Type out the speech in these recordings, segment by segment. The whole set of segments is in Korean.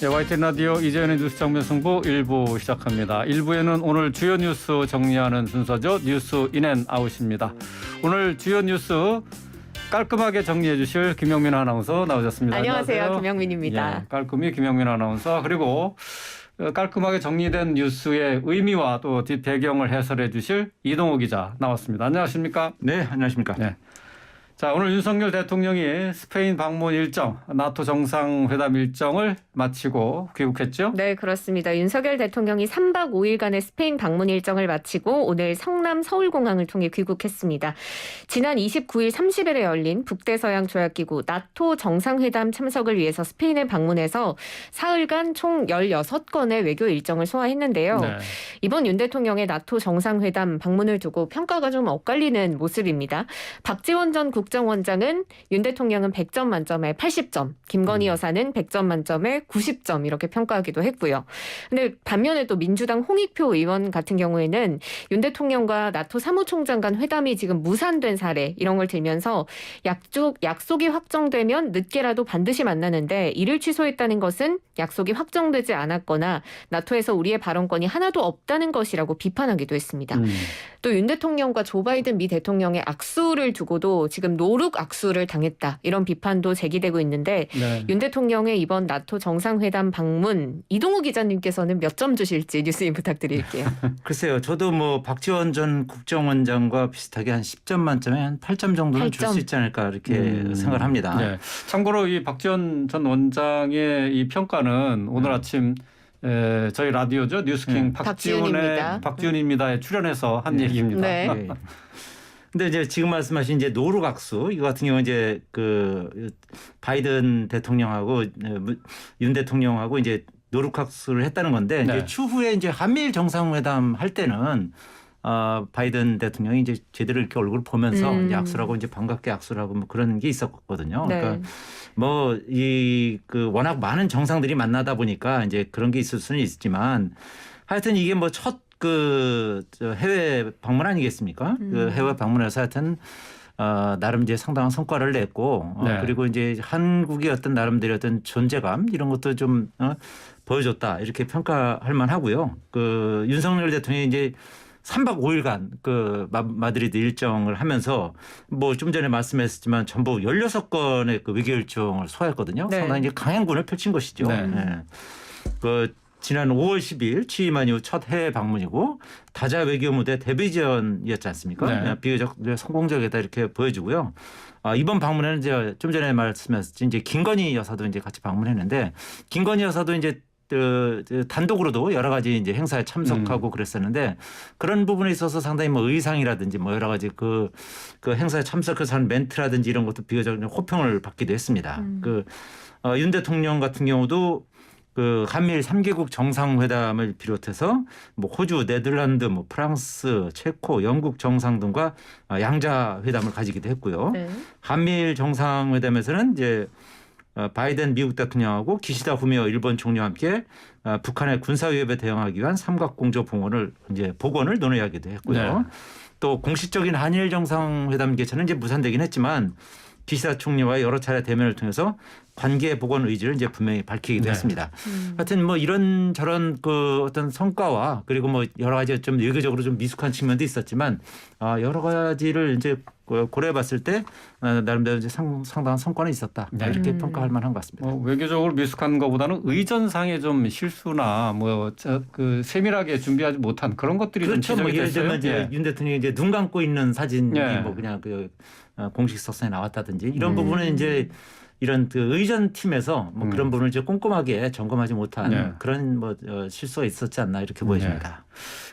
네, YTN 라디오 이재현의 뉴스 정면 승부 1부 시작합니다. 1부에는 오늘 주요 뉴스 정리하는 순서죠. 뉴스 인앤아웃입니다. 오늘 주요 뉴스 깔끔하게 정리해 주실 김영민 아나운서 나오셨습니다. 안녕하세요. 김영민입니다. 예, 깔끔히 김영민 아나운서 그리고 깔끔하게 정리된 뉴스의 의미와 또 뒷배경을 해설해 주실 이동호 기자 나왔습니다. 안녕하십니까? 네, 안녕하십니까? 네. 자, 오늘 윤석열 대통령이 스페인 방문 일정, 나토 정상회담 일정을 마치고 귀국했죠? 네, 그렇습니다. 윤석열 대통령이 3박 5일간의 스페인 방문 일정을 마치고 오늘 성남 서울공항을 통해 귀국했습니다. 지난 29일 30일에 열린 북대서양 조약기구 나토 정상회담 참석을 위해서 스페인에 방문해서 사흘간 총 16건의 외교 일정을 소화했는데요. 네. 이번 윤 대통령의 나토 정상회담 방문을 두고 평가가 좀 엇갈리는 모습입니다. 박지원 전 국정원장은 윤 대통령은 100점 만점에 80점, 김건희 여사는 100점 만점에 90점 이렇게 평가하기도 했고요. 근데 반면에 또 민주당 홍익표 의원 같은 경우에는 윤 대통령과 나토 사무총장 간 회담이 지금 무산된 사례 이런 걸 들면서 약속이 확정되면 늦게라도 반드시 만나는데 이를 취소했다는 것은 약속이 확정되지 않았거나 나토에서 우리의 발언권이 하나도 없다는 것이라고 비판하기도 했습니다. 또 윤 대통령과 조 바이든 미 대통령의 악수를 두고도 지금 노룩 악수를 당했다. 이런 비판도 제기되고 있는데 네. 윤 대통령의 이번 나토 정상회담 방문 이동우 기자님께서는 몇 점 주실지 뉴스인 부탁드릴게요. 글쎄요, 저도 뭐 박지원 전 국정원장과 비슷하게 한 10점 만점에 한 8점 정도는 줄 8점. 수 있지 않을까 이렇게 생각을 합니다. 네. 참고로 이 박지원 전 원장의 이 평가는 오늘 아침 저희 라디오죠 뉴스킹 박지훈입니다에 출연해서 한 얘기입니다. 네. 예. 근데 이제 지금 말씀하신 이제 노루각수 이거 같은 경우 이제 그 바이든 대통령하고 윤 대통령하고 이제 노루각수를 했다는 건데 네. 이제 추후에 이제 한미일 정상회담 할 때는 바이든 대통령이 이제 제대로 이렇게 얼굴 보면서 이제 악수를 하고 이제 반갑게 악수를 하고 뭐 그런 게 있었거든요. 네. 그러니까 뭐 그 워낙 많은 정상들이 만나다 보니까 이제 그런 게 있을 수는 있지만 하여튼 이게 뭐 첫 해외 방문 아니겠습니까? 그 해외 방문에서 하여튼 나름 이제 상당한 성과를 냈고 네. 그리고 이제 한국의 어떤 나름대로 어떤 존재감 이런 것도 좀 보여줬다 이렇게 평가할 만하고요. 그 윤석열 대통령이 이제 3박 5일간 그 마드리드 일정을 하면서 뭐 좀 전에 말씀했지만 전부 16건의 그 외교 일정을 소화했거든요. 네. 상당히 이제 강행군을 펼친 것이죠. 네. 네. 그 지난 5월 10일 취임한 이후 첫 해외 방문이고 다자 외교 무대 데뷔전이었지 않습니까? 네. 비교적 성공적이다 이렇게 보여지고요. 이번 방문에는 이제 좀 전에 말씀하셨지 이제 김건희 여사도 이제 같이 방문했는데 김건희 여사도 이제 단독으로도 여러 가지 이제 행사에 참석하고 그랬었는데 그런 부분에 있어서 상당히 뭐 의상이라든지 뭐 여러 가지 그 행사에 참석해서 하는 멘트라든지 이런 것도 비교적 호평을 받기도 했습니다. 윤 대통령 같은 경우도 그 한미일 3개국 정상회담을 비롯해서 뭐 호주, 네덜란드, 뭐 프랑스, 체코, 영국 정상 등과 양자 회담을 가지기도 했고요. 네. 한미일 정상회담에서는 이제 바이든 미국 대통령하고 기시다 후미오 일본 총리와 함께 북한의 군사 위협에 대응하기 위한 삼각공조 복원을 논의하기도 했고요. 네. 또 공식적인 한일 정상회담 개최는 이제 무산되긴 했지만 기시다 총리와 여러 차례 대면을 통해서 관계 복원 의지를 이제 분명히 밝히기도 네. 했습니다. 하여튼 뭐 이런저런 그 어떤 성과와 그리고 뭐 여러 가지 좀 외교적으로 좀 미숙한 측면도 있었지만 여러 가지를 이제 고려해봤을 때 나름대로 이제 상당한 성과는 있었다. 네. 이렇게 평가할 만한 것 같습니다. 외교적으로 미숙한 것보다는 의전상의 좀 실수나 그 세밀하게 준비하지 못한 그런 것들이 그렇죠. 좀 뭐 지적이 예를 됐어요. 들면 이제 윤 대통령이 이제 눈 감고 있는 사진이 예. 뭐 그냥 그 공식 석상에 나왔다든지 이런 부분은 이제 이런 그 의전 팀에서 뭐 그런 부분을 이제 꼼꼼하게 점검하지 못한 네. 그런 뭐 실수가 있었지 않나 이렇게 보여집니다.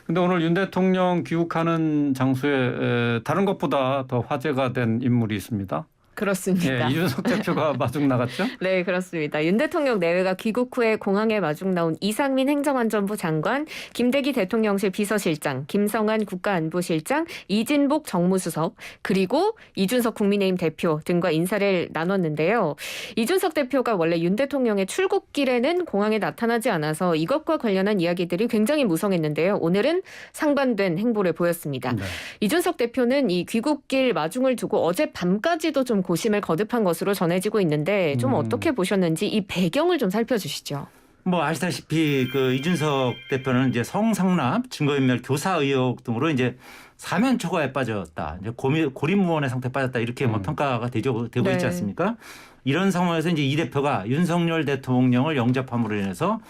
근데 오늘 윤 대통령 귀국하는 장소에 다른 것보다 더 화제가 된 인물이 있습니다. 그렇습니다. 예, 이준석 대표가 마중 나갔죠? 네, 그렇습니다. 윤 대통령 내외가 귀국 후에 공항에 마중 나온 이상민 행정안전부 장관, 김대기 대통령실 비서실장, 김성한 국가안보실장, 이진복 정무수석, 그리고 이준석 국민의힘 대표 등과 인사를 나눴는데요. 이준석 대표가 원래 윤 대통령의 출국길에는 공항에 나타나지 않아서 이것과 관련한 이야기들이 굉장히 무성했는데요. 오늘은 상반된 행보를 보였습니다. 네. 이준석 대표는 이 귀국길 마중을 두고 어제 밤까지도 좀 고심을 거듭한 것으로 전해지고 있는데 좀 어떻게 보셨는지 이 배경을 좀 살펴주시죠. 뭐 아시다시피 그 이준석 대표는 이제 성상납, 증거인멸, 교사 의혹 등으로 이제 사면 초과에 빠졌다. 이제 고립무원의 상태에 빠졌다. 이렇게 뭐 평가가 되고 네. 있지 않습니까? 이런 상황에서 이제 이 대표가 윤석열 대통령을 영접함으로 인해서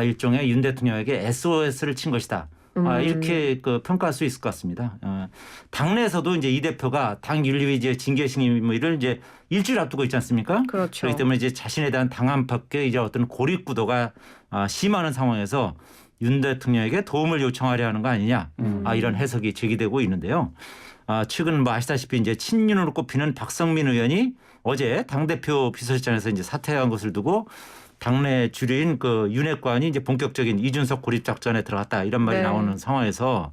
일종의 윤 대통령에게 SOS를 친 것이다. 이렇게 그 평가할 수 있을 것 같습니다. 당내에서도 이제 이 대표가 당 윤리위제 징계심의를 이제 일주일 앞두고 있지 않습니까? 그렇죠. 그렇기 때문에 이제 자신에 대한 당 안팎의 이제 어떤 고립 구도가 심화하는 상황에서 윤 대통령에게 도움을 요청하려 하는 거 아니냐 이런 해석이 제기되고 있는데요. 최근 뭐 아시다시피 이제 친윤으로 꼽히는 박성민 의원이 어제 당대표 비서실장에서 이제 사퇴한 것을 두고 당내 주류인 그 윤핵관이 이제 본격적인 이준석 고립 작전에 들어갔다 이런 말이 네. 나오는 상황에서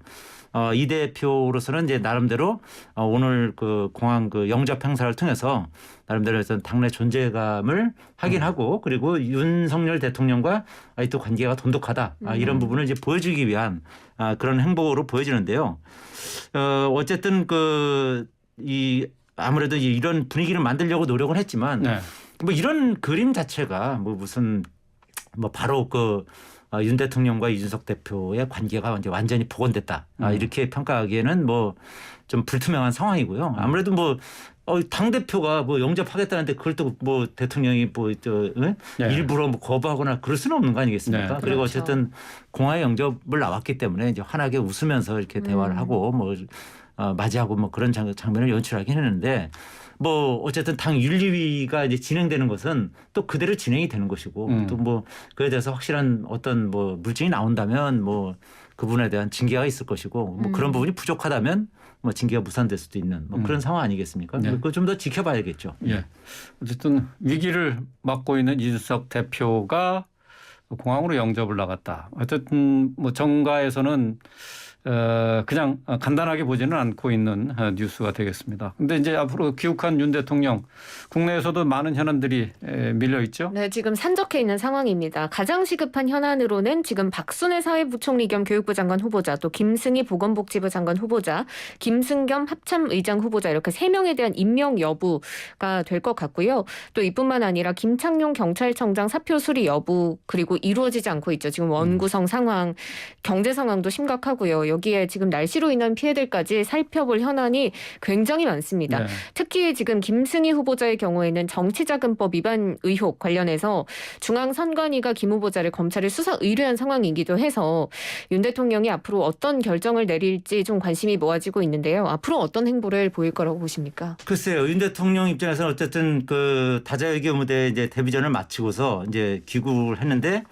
이 대표로서는 이제 나름대로 오늘 그 공항 그 영접 행사를 통해서 나름대로 어떤 당내 존재감을 확인하고 그리고 윤석열 대통령과 또 관계가 돈독하다 이런 부분을 이제 보여주기 위한 그런 행보로 보여지는데요. 어쨌든 아무래도 이런 분위기를 만들려고 노력은 했지만 네. 뭐 이런 그림 자체가 뭐 무슨 뭐 바로 윤 대통령과 이준석 대표의 관계가 이제 완전히 복원됐다. 이렇게 평가하기에는 뭐 좀 불투명한 상황이고요. 아무래도 뭐 당 대표가 뭐 영접하겠다는데 그걸 또 뭐 대통령이 네. 일부러 뭐 거부하거나 그럴 수는 없는 거 아니겠습니까? 네. 그리고 그렇죠. 어쨌든 공화의 영접을 나왔기 때문에 이제 환하게 웃으면서 이렇게 대화를 하고 뭐 맞이하고 뭐 그런 장면을 연출하긴 했는데. 뭐 어쨌든 당 윤리위가 이제 진행되는 것은 또 그대로 진행이 되는 것이고 또 뭐 그에 대해서 확실한 어떤 뭐 물증이 나온다면 뭐 그 부분에 대한 징계가 있을 것이고 뭐 그런 부분이 부족하다면 뭐 징계가 무산될 수도 있는 뭐 그런 상황 아니겠습니까? 네. 그거 좀 더 지켜봐야겠죠. 예. 어쨌든 위기를 맡고 있는 이준석 대표가 공항으로 영접을 나갔다. 어쨌든 뭐 정가에서는 그냥 간단하게 보지는 않고 있는 뉴스가 되겠습니다. 근데 이제 앞으로 귀국한 윤 대통령 국내에서도 많은 현안들이 밀려 있죠. 네, 지금 산적해 있는 상황입니다. 가장 시급한 현안으로는 지금 박순애 사회부총리 겸 교육부 장관 후보자, 또 김승희 보건복지부 장관 후보자, 김승겸 합참의장 후보자 이렇게 3명에 대한 임명 여부가 될 것 같고요. 또 이뿐만 아니라 김창룡 경찰청장 사표 수리 여부 그리고 이루어지지 않고 있죠. 지금 원구성 상황, 경제 상황도 심각하고요. 여기에 지금 날씨로 인한 피해들까지 살펴볼 현안이 굉장히 많습니다. 네. 특히 지금 김승희 후보자의 경우에는 정치자금법 위반 의혹 관련해서 중앙선관위가 김 후보자를 검찰에 수사 의뢰한 상황이기도 해서 윤 대통령이 앞으로 어떤 결정을 내릴지 좀 관심이 모아지고 있는데요. 앞으로 어떤 행보를 보일 거라고 보십니까? 글쎄요, 윤 대통령 입장에서는 어쨌든 그 다자외교 무대 이제 데뷔전을 마치고서 이제 귀국을 했는데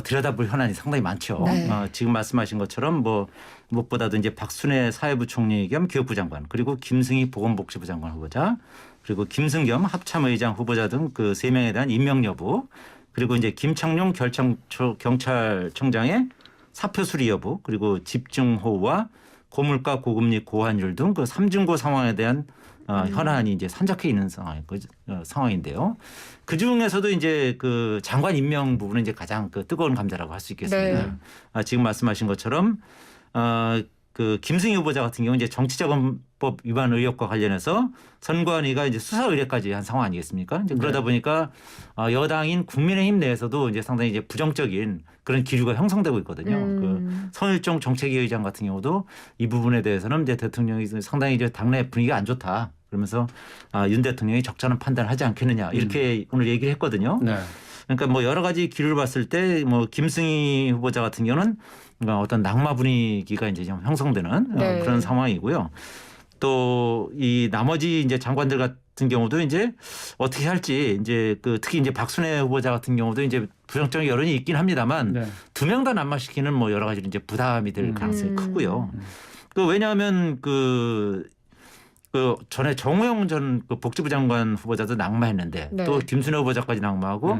들여다볼 현안이 상당히 많죠. 네. 지금 말씀하신 것처럼 뭐 무엇보다도 이제 박순애 사회부총리 겸 교육부 장관 그리고 김승희 보건복지부 장관 후보자 그리고 김승겸 합참의장 후보자 등 그 3명에 대한 임명 여부 그리고 이제 김창룡 경찰청장의 사표 수리 여부 그리고 집중호우와 고물가 고금리 고환율 등 그 3중고 상황에 대한 현안이 이제 산적해 있는 상황인데요. 그 중에서도 이제 그 장관 임명 부분은 이제 가장 그 뜨거운 감자라고 할 수 있겠습니다. 네. 지금 말씀하신 것처럼 그 김승희 후보자 같은 경우 이제 정치자금법 위반 의혹과 관련해서 선관위가 이제 수사 의뢰까지 한 상황 아니겠습니까? 이제 그러다 보니까 여당인 국민의힘 내에서도 이제 상당히 이제 부정적인 그런 기류가 형성되고 있거든요. 그 선일종 정책위 의장 같은 경우도 이 부분에 대해서는 이제 대통령이 상당히 이제 당내 분위기가 안 좋다. 그러면서 윤 대통령이 적절한 판단을 하지 않겠느냐 이렇게 오늘 얘기를 했거든요. 네. 그러니까 뭐 여러 가지 기류를 봤을 때 뭐 김승희 후보자 같은 경우는 어떤 낙마 분위기가 이제 좀 형성되는 네. 그런 상황이고요. 또 이 나머지 이제 장관들 같은 경우도 이제 어떻게 할지 이제 그 특히 이제 박순애 후보자 같은 경우도 이제 부정적 여론이 있긴 합니다만 네. 2명 다 낙마시키는 뭐 여러 가지 이제 부담이 될 가능성이 크고요. 왜냐하면 그 전에 정호영 전 그 복지부 장관 후보자도 낙마했는데 네. 또 김순애 후보자까지 낙마하고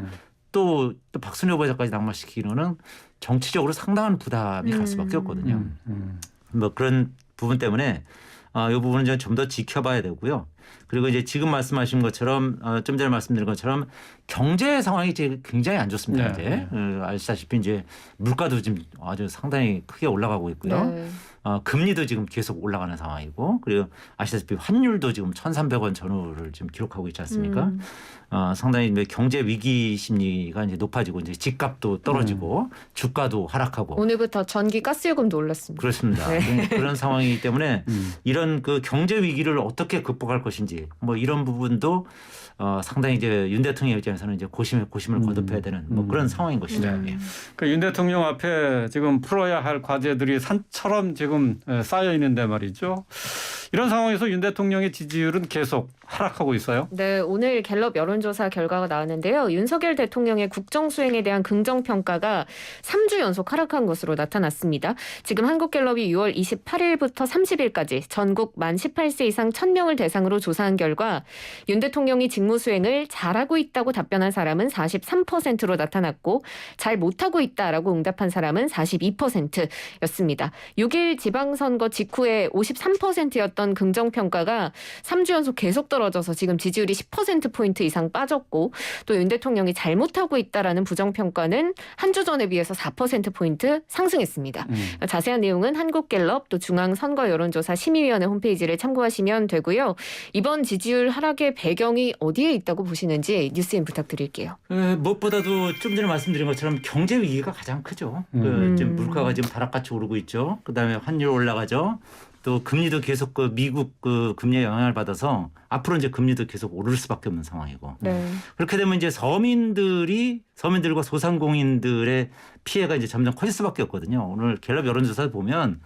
또 박순애 후보자까지 낙마시키기로는 정치적으로 상당한 부담이 갈 수밖에 없거든요. 뭐 그런 부분 때문에 이 부분은 좀 더 지켜봐야 되고요. 그리고 이제 지금 말씀하신 것처럼 좀 전에 말씀드린 것처럼 경제 상황이 이제 굉장히 안 좋습니다. 네. 이제 아시다시피 이제 물가도 지금 아주 상당히 크게 올라가고 있고요. 네. 금리도 지금 계속 올라가는 상황이고 그리고 아시다시피 환율도 지금 1,300원 전후를 지금 기록하고 있지 않습니까? 상당히 경제 위기 심리가 이제 높아지고 이제 집값도 떨어지고 주가도 하락하고 오늘부터 전기 가스요금도 올랐습니다. 그렇습니다. 네. 그런 상황이기 때문에 이런 그 경제 위기를 어떻게 극복할 것인지 뭐 이런 부분도 상당히 이제 윤 대통령 입장에서는 이제 고심을 거듭해야 되는 뭐 그런 상황인 것이죠. 예. 그 윤 대통령 앞에 지금 풀어야 할 과제들이 산처럼 지금 쌓여 있는데 말이죠. 이런 상황에서 윤 대통령의 지지율은 계속 하락하고 있어요. 네, 오늘 갤럽 여론조사 결과가 나왔는데요. 윤석열 대통령의 국정 수행에 대한 긍정 평가가 3주 연속 하락한 것으로 나타났습니다. 지금 한국갤럽이 6월 28일부터 30일까지 전국 만 18세 이상 1,000명을 대상으로 조사한 결과 윤 대통령이 직무 수행을 잘하고 있다고 답변한 사람은 43%로 나타났고 잘 못하고 있다라고 응답한 사람은 42%였습니다. 6일 지방선거 직후에 53%였던 긍정 평가가 3주 연속 계속 떨어져서 지금 지지율이 10%포인트 이상 빠졌고 또 윤 대통령이 잘못하고 있다라는 부정평가는 한 주 전에 비해서 4%포인트 상승했습니다. 자세한 내용은 한국갤럽 또 중앙선거여론조사 심의위원회 홈페이지를 참고하시면 되고요. 이번 지지율 하락의 배경이 어디에 있다고 보시는지 뉴스인 부탁드릴게요. 무엇보다도 좀 전에 말씀드린 것처럼 경제 위기가 가장 크죠. 지금 물가가 지금 다락같이 오르고 있죠. 그다음에 환율 올라가죠. 또 금리도 계속 미국 금리에 영향을 받아서 앞으로 이제 금리도 계속 오를 수밖에 없는 상황이고 네. 그렇게 되면 이제 서민들과 소상공인들의 피해가 이제 점점 커질 수밖에 없거든요. 오늘 갤럽 여론조사 보면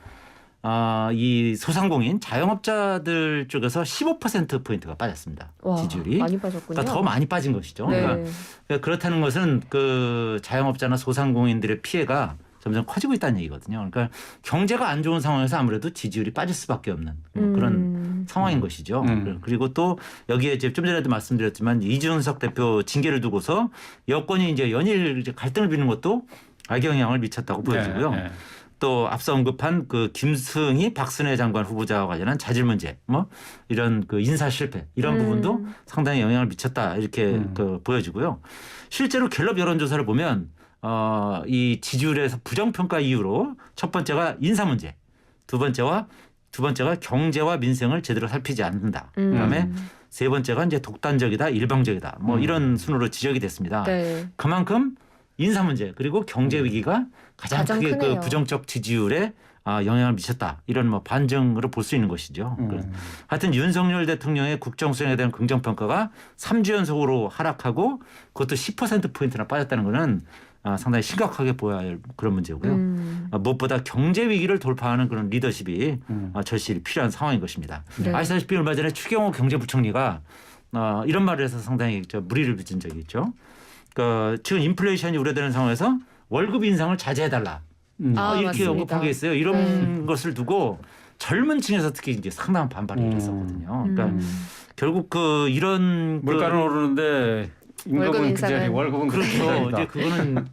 이 소상공인 자영업자들 쪽에서 15% 포인트가 빠졌습니다. 와, 지지율이 많이 빠졌군요. 그러니까 더 많이 빠진 것이죠. 네. 그러니까 그렇다는 것은 그 자영업자나 소상공인들의 피해가 점점 커지고 있다는 얘기거든요. 그러니까 경제가 안 좋은 상황에서 아무래도 지지율이 빠질 수밖에 없는 그런 상황인 것이죠. 그리고 또 여기에 이제 좀 전에도 말씀드렸지만 이준석 대표 징계를 두고서 여권이 이제 연일 이제 갈등을 빚는 것도 악영향을 미쳤다고 보여지고요. 네, 네. 또 앞서 언급한 그 김승희 박순애 장관 후보자와 관련한 자질 문제, 뭐 이런 그 인사 실패 이런 부분도 상당히 영향을 미쳤다 이렇게 보여지고요. 실제로 갤럽 여론조사를 보면 이 지지율에서 부정평가 이유로 첫 번째가 인사 문제, 두 번째가 경제와 민생을 제대로 살피지 않는다. 그다음에 세 번째가 이제 독단적이다, 일방적이다. 뭐 이런 순으로 지적이 됐습니다. 네. 그만큼 인사 문제 그리고 경제 위기가 가장 크게 크네요. 그 부정적 지지율에 영향을 미쳤다. 이런 뭐 반증으로 볼 수 있는 것이죠. 하여튼 윤석열 대통령의 국정 수행에 대한 긍정 평가가 3주 연속으로 하락하고 그것도 10%포인트나 빠졌다는 것은 상당히 심각하게 보여야 할 그런 문제고요. 무엇보다 경제 위기를 돌파하는 그런 리더십이 절실히 필요한 상황인 것입니다. 네. 아시다시피 얼마 전에 추경호 경제부총리가 이런 말을 해서 상당히 무리를 빚은 적이 있죠. 지금 인플레이션이 우려되는 상황에서 월급 인상을 자제해달라. 이렇게 맞습니다. 언급한 게 있어요. 이런 것을 두고 젊은 층에서 특히 이제 상당한 반발이 일었었거든요. 그러니까 결국 이런 물가는 오르는데 임금은 그 자리, 월급은 그렇죠. 이제 그거는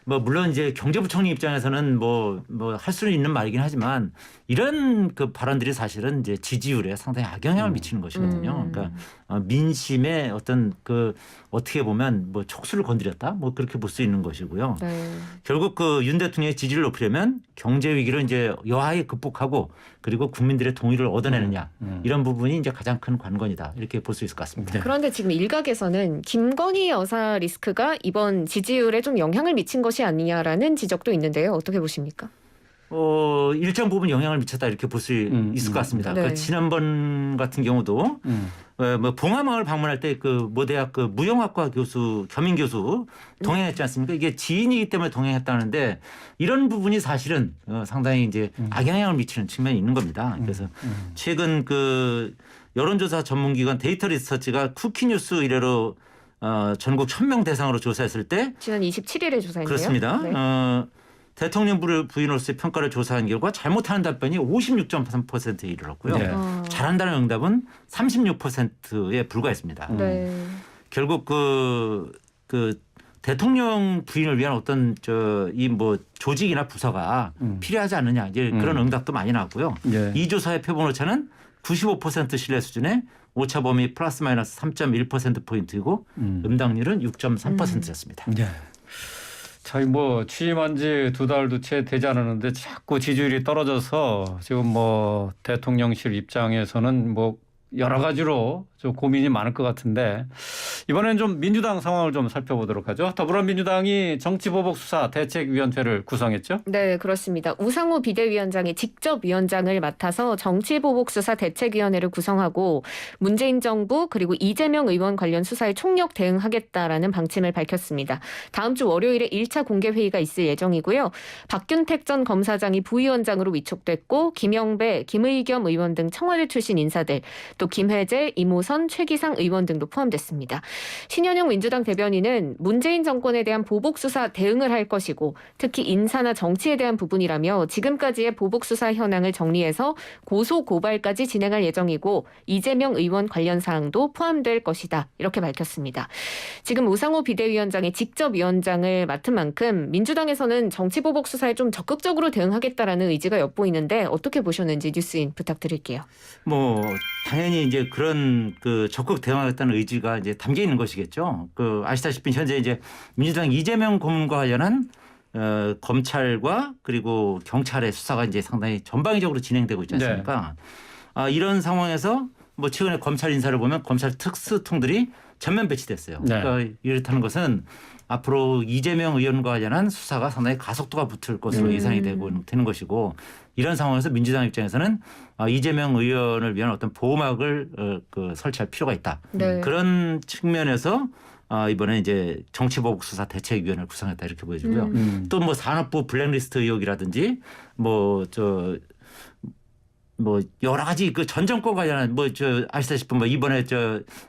뭐 물론 이제 경제부총리 입장에서는 뭐 할 수는 있는 말이긴 하지만 이런 그 발언들이 사실은 이제 지지율에 상당히 악영향을 미치는 것이거든요. 그러니까 민심의 어떤 어떻게 보면 뭐 촉수를 건드렸다, 뭐 그렇게 볼 수 있는 것이고요. 네. 결국 그 윤 대통령의 지지를 높이려면 경제 위기를 이제 여하에 극복하고 그리고 국민들의 동의를 얻어내느냐 이런 부분이 이제 가장 큰 관건이다 이렇게 볼 수 있을 것 같습니다. 그런데 지금 일각에서는 김건희 여사 리스크가 이번 지지율에 좀 영향을 미친 것이 아니냐라는 지적도 있는데요. 어떻게 보십니까? 일정 부분 영향을 미쳤다 이렇게 볼 수 있을 것 같습니다. 네. 지난번 같은 경우도 뭐 봉화마을 방문할 때 모 대학 무용학과 교수 겸임 교수 동행했지 않습니까? 이게 지인이기 때문에 동행했다는데 이런 부분이 사실은 상당히 이제 악영향을 미치는 측면이 있는 겁니다. 그래서 최근 여론조사 전문기관 데이터 리서치가 쿠키뉴스 이래로 전국 1,000명 대상으로 조사했을 때 지난 27일에 조사했네요. 그렇습니다. 네. 대통령 부인으로서의 평가를 조사한 결과 잘못하는 답변이 56.3%에 이르렀고요. 네. 잘한다는 응답은 36%에 불과했습니다. 네. 결국 대통령 부인을 위한 어떤 조직이나 부서가 필요하지 않느냐 이제 그런 응답도 많이 나왔고요. 예. 이 조사의 표본 오차는 95% 신뢰 수준에 오차 범위 플러스 마이너스 3.1%포인트이고 응답률은 6.3%였습니다. 네. 저희 뭐 취임한 지 2달도 채 되지 않았는데 자꾸 지지율이 떨어져서 지금 뭐 대통령실 입장에서는 뭐 여러 가지로 좀 고민이 많을 것 같은데 이번엔 좀 민주당 상황을 좀 살펴보도록 하죠. 더불어민주당이 정치보복수사 대책위원회를 구성했죠. 네, 그렇습니다. 우상호 비대위원장이 직접 위원장을 맡아서 정치보복수사 대책위원회를 구성하고 문재인 정부 그리고 이재명 의원 관련 수사에 총력 대응하겠다라는 방침을 밝혔습니다. 다음 주 월요일에 1차 공개회의가 있을 예정이고요. 박균택 전 검사장이 부위원장으로 위촉됐고 김영배, 김의겸 의원 등 청와대 출신 인사들 또 김혜재, 이모선, 최기상 의원 등도 포함됐습니다. 신현영 민주당 대변인은 문재인 정권에 대한 보복수사 대응을 할 것이고 특히 인사나 정치에 대한 부분이라며 지금까지의 보복수사 현황을 정리해서 고소 고발까지 진행할 예정이고 이재명 의원 관련 사항도 포함될 것이다. 이렇게 밝혔습니다. 지금 우상호 비대위원장이 직접 위원장을 맡은 만큼 민주당에서는 정치보복수사에 좀 적극적으로 대응하겠다라는 의지가 엿보이는데 어떻게 보셨는지 뉴스인 부탁드릴게요. 뭐 당연히 이제 그런 그 적극 대응하겠다는 의지가 이제 담겨 있는 것이겠죠. 그 아시다시피 현재 이제 민주당 이재명 고문과 관련한 검찰과 그리고 경찰의 수사가 이제 상당히 전방위적으로 진행되고 있지 않습니까? 네. 이런 상황에서 뭐 최근에 검찰 인사를 보면 검찰 특수통들이 전면 배치됐어요. 네. 그러니까 이렇다는 것은 앞으로 이재명 의원과 관련한 수사가 상당히 가속도가 붙을 것으로 예상이 되는 것이고 이런 상황에서 민주당 입장에서는 이재명 의원을 위한 어떤 보호막을 설치할 필요가 있다. 네. 그런 측면에서 이번에 이제 정치보복수사 대책위원회를 구성했다 이렇게 보여지고요. 또 뭐 산업부 블랙리스트 의혹이라든지 뭐 여러 가지 그 전 정권 관련한 아시다시피 이번에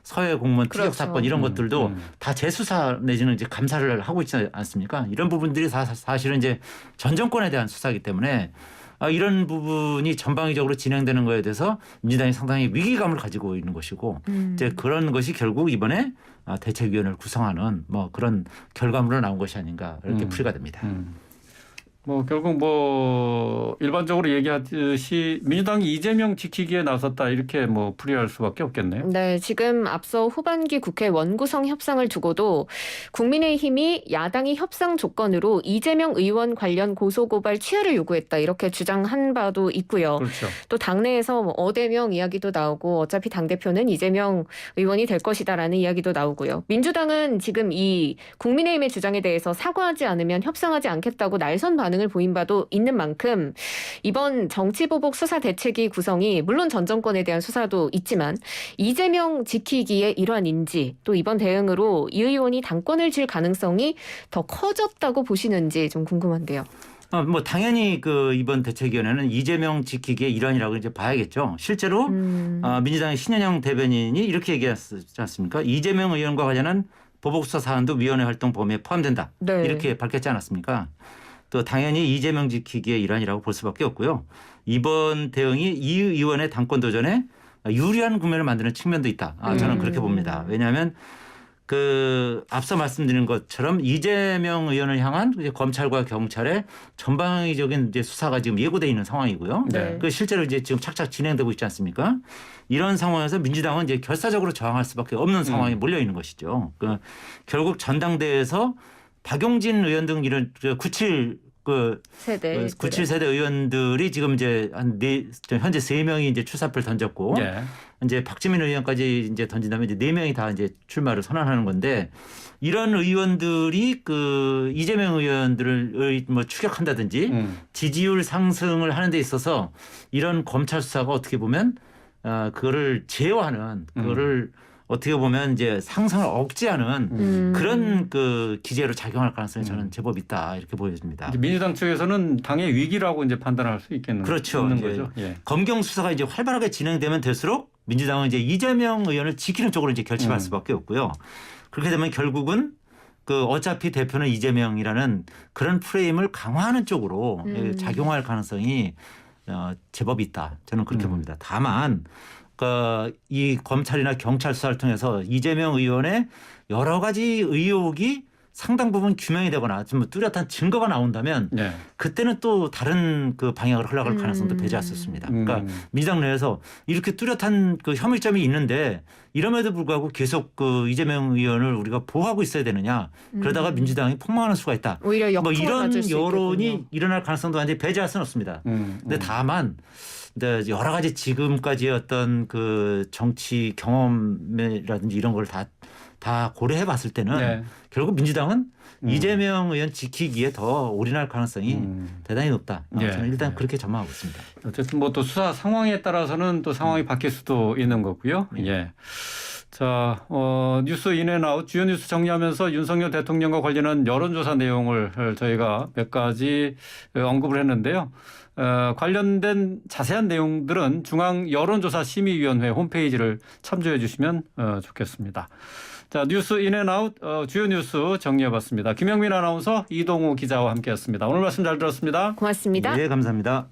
서해 공무원 투격 그렇죠. 사건 이런 것들도 다 재수사 내지는 이제 감사를 하고 있지 않습니까? 이런 부분들이 사실은 이제 전 정권에 대한 수사이기 때문에 이런 부분이 전방위적으로 진행되는 거에 대해서 민주당이 상당히 위기감을 가지고 있는 것이고 이제 그런 것이 결국 이번에 대책위원회를 구성하는 뭐 그런 결과물로 나온 것이 아닌가 이렇게 풀이가 됩니다. 뭐 결국 뭐 일반적으로 얘기하듯이 민주당이 이재명 지키기에 나섰다 이렇게 뭐 풀이할 수밖에 없겠네요. 네, 지금 앞서 후반기 국회 원구성 협상을 두고도 국민의힘이 야당이 협상 조건으로 이재명 의원 관련 고소고발 취하를 요구했다 이렇게 주장한 바도 있고요. 그렇죠. 또 당내에서 뭐 어대명 이야기도 나오고 어차피 당대표는 이재명 의원이 될 것이다라는 이야기도 나오고요. 민주당은 지금 이 국민의힘의 주장에 대해서 사과하지 않으면 협상하지 않겠다고 날선 반응을 보인 바도 있는 만큼 이번 정치보복 수사 대책위 구성이 물론 전 정권에 대한 수사도 있지만 이재명 지키기의 일환인지 또 이번 대응으로 이 의원이 당권을 쥘 가능성이 더 커졌다고 보시는지 좀 궁금한데요. 뭐 당연히 이번 대책위원회는 이재명 지키기의 일환이라고 이제 봐야겠죠. 실제로 민주당의 신현영 대변인이 이렇게 얘기했지 않습니까? 이재명 의원과 관련한 보복수사 사안도 위원회 활동 범위에 포함된다. 네. 이렇게 밝혔지 않았습니까? 또 당연히 이재명 지키기의 일환이라고 볼 수밖에 없고요. 이번 대응이 이 의원의 당권 도전에 유리한 국면을 만드는 측면도 있다. 저는 그렇게 봅니다. 왜냐하면 앞서 말씀드린 것처럼 이재명 의원을 향한 이제 검찰과 경찰의 전방위적인 이제 수사가 지금 예고돼 있는 상황이고요. 네. 실제로 이제 지금 착착 진행되고 있지 않습니까? 이런 상황에서 민주당은 이제 결사적으로 저항할 수밖에 없는 상황에 몰려 있는 것이죠. 결국 전당대회에서 박용진 의원 등 이런 97 세대 의원들이 지금 이제 현재 3명이 이제 출사표를 던졌고 이제 박지민 의원까지 이제 던진다면 이제 4명이 다 이제 출마를 선언하는 건데 이런 의원들이 이재명 의원들을 뭐 추격한다든지 지지율 상승을 하는 데 있어서 이런 검찰 수사가 어떻게 보면 그거를 제어하는 그거를 어떻게 보면 이제 상승을 억제하는 그런 기제로 작용할 가능성이 저는 제법 있다 이렇게 보여집니다. 민주당 측에서는 당의 위기라고 이제 판단할 수 있는 거죠. 예. 검경 수사가 이제 활발하게 진행되면 될수록 민주당은 이제 이재명 의원을 지키는 쪽으로 이제 결집할 수밖에 없고요. 그렇게 되면 결국은 어차피 대표는 이재명이라는 그런 프레임을 강화하는 쪽으로 작용할 가능성이 제법 있다. 저는 그렇게 봅니다. 다만 이 검찰이나 경찰 수사를 통해서 이재명 의원의 여러 가지 의혹이 상당 부분 규명이 되거나 좀 뚜렷한 증거가 나온다면 예. 그때는 또 다른 그 방향으로 흘러갈 가능성도 배제했었습니다. 그러니까 민주당 내에서 이렇게 뚜렷한 그 혐의점이 있는데 이럼에도 불구하고 계속 그 이재명 의원을 우리가 보호하고 있어야 되느냐. 그러다가 민주당이 폭망하는 수가 있다. 오히려 뭐 역풍을 이런 맞을 수 여론이 있겠군요. 일어날 가능성도 완전히 배제할 수는 없습니다. 근데 다만 근데 여러 가지 지금까지의 어떤 그 정치 경험이라든지 이런 걸 다 고려해 봤을 때는 네. 결국 민주당은 이재명 의원 지키기에 더 올인할 가능성이 대단히 높다. 예. 저는 일단 그렇게 전망하고 있습니다. 어쨌든 뭐 또 수사 상황에 따라서는 또 상황이 바뀔 수도 있는 거고요. 예. 자, 뉴스 인앤아웃 주요 뉴스 정리하면서 윤석열 대통령과 관련한 여론조사 내용을 저희가 몇 가지 언급을 했는데요. 관련된 자세한 내용들은 중앙여론조사심의위원회 홈페이지를 참조해 주시면 좋겠습니다. 자, 뉴스 인앤아웃 주요 뉴스 정리해봤습니다. 김영민 아나운서 이동우 기자와 함께했습니다. 오늘 말씀 잘 들었습니다. 고맙습니다. 네, 감사합니다.